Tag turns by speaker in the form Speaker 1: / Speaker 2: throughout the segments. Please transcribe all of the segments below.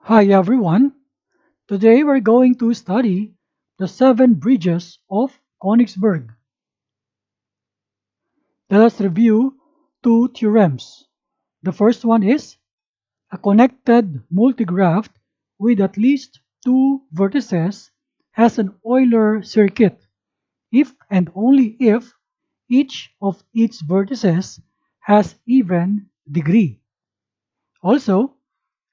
Speaker 1: Hi everyone. Today we're going to study the 7 bridges of Konigsberg. Let us review 2 theorems. The first one is a connected multigraph with at least 2 vertices has an Euler circuit if and only if each of its vertices has even degree. Also,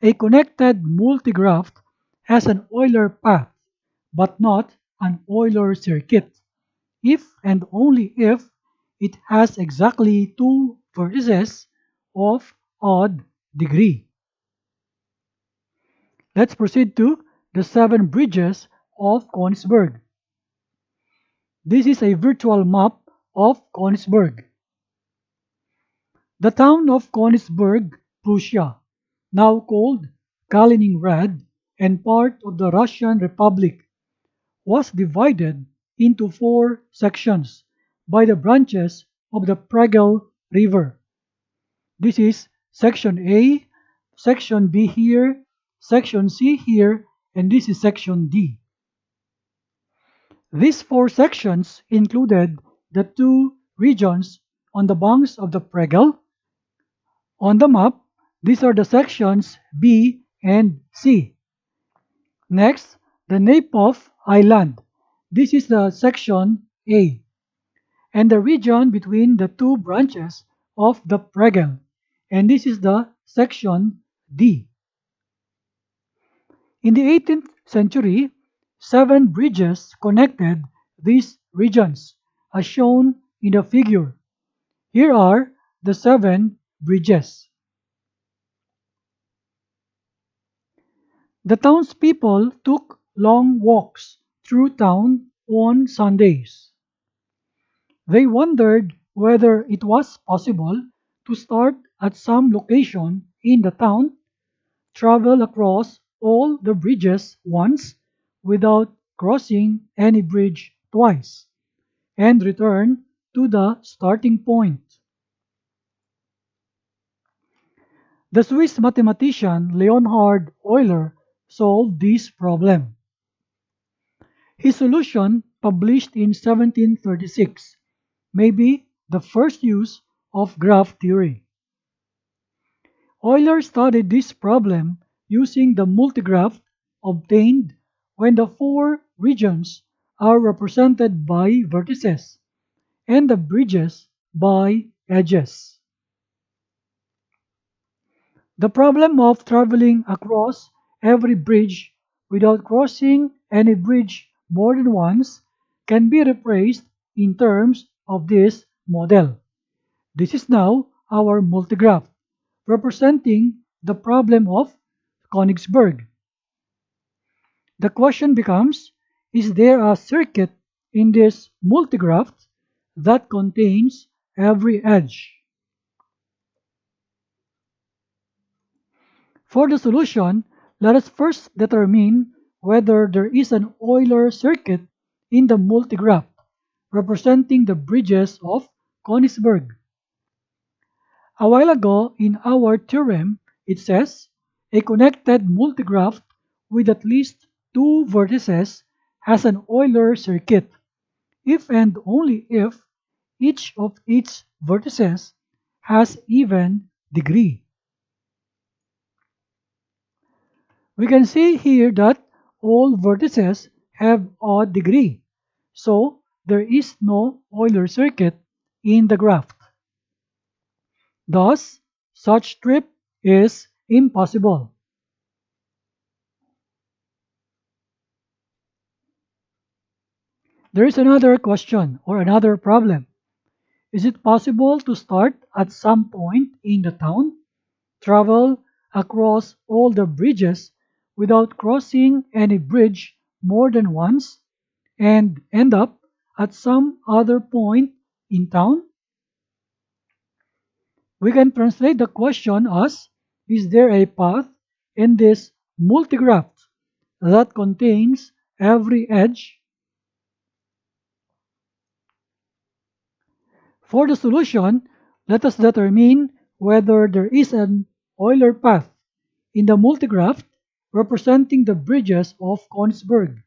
Speaker 1: a connected multigraph has an Euler path but not an Euler circuit if and only if it has exactly 2 vertices of odd degree. Let's proceed to the 7 bridges of Konigsberg. This is a virtual map of Konigsberg. The town of Konigsberg, Prussia, now called Kaliningrad and part of the Russian Republic, was divided into 4 sections by the branches of the Pregel River. This is section A, section B here, section C here, and this is section D. These 4 sections included the 2 regions on the banks of the Pregel. On the map, these are the sections B and C. Next, the Napov Island. This is the section A, and the region between the 2 branches of the Pregel, and this is the section D. In the 18th century, 7 bridges connected these regions, as shown in the figure. Here are the 7 bridges. The townspeople took long walks through town on Sundays. They wondered whether it was possible to start at some location in the town, travel across all the bridges once without crossing any bridge twice, and return to the starting point. The Swiss mathematician Leonhard Euler solved this problem. His solution, published in 1736, may be the first use of graph theory. Euler studied this problem using the multigraph obtained when the 4 regions are represented by vertices and the bridges by edges. The problem of traveling across every bridge without crossing any bridge more than once can be replaced in terms of this model. This is now our multigraph, representing the problem of Konigsberg. The question becomes, is there a circuit in this multigraph that contains every edge? For the solution, let us first determine whether there is an Euler circuit in the multigraph representing the bridges of Konigsberg. A while ago in our theorem, it says a connected multigraph with at least 2 vertices has an Euler circuit if and only if each of its vertices has even degree. We can see here that all vertices have odd degree, so there is no Euler circuit in the graph. Thus, such trip is impossible. There is another question or another problem. Is it possible to start at some point in the town, travel across all the bridges without crossing any bridge more than once, and end up at some other point in town? We can translate the question as, is there a path in this multigraph that contains every edge? For the solution, let us determine whether there is an Euler path in the multigraph representing the bridges of Konigsberg.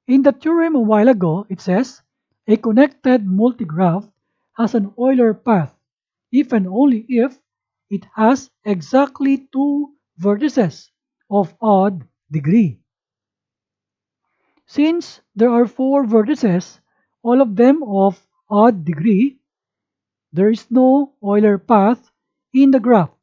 Speaker 1: In the theorem a while ago, it says a connected multigraph has an Euler path if and only if it has exactly two vertices of odd degree. Since there are four vertices, all of them of odd degree, there is no Euler path in the graph.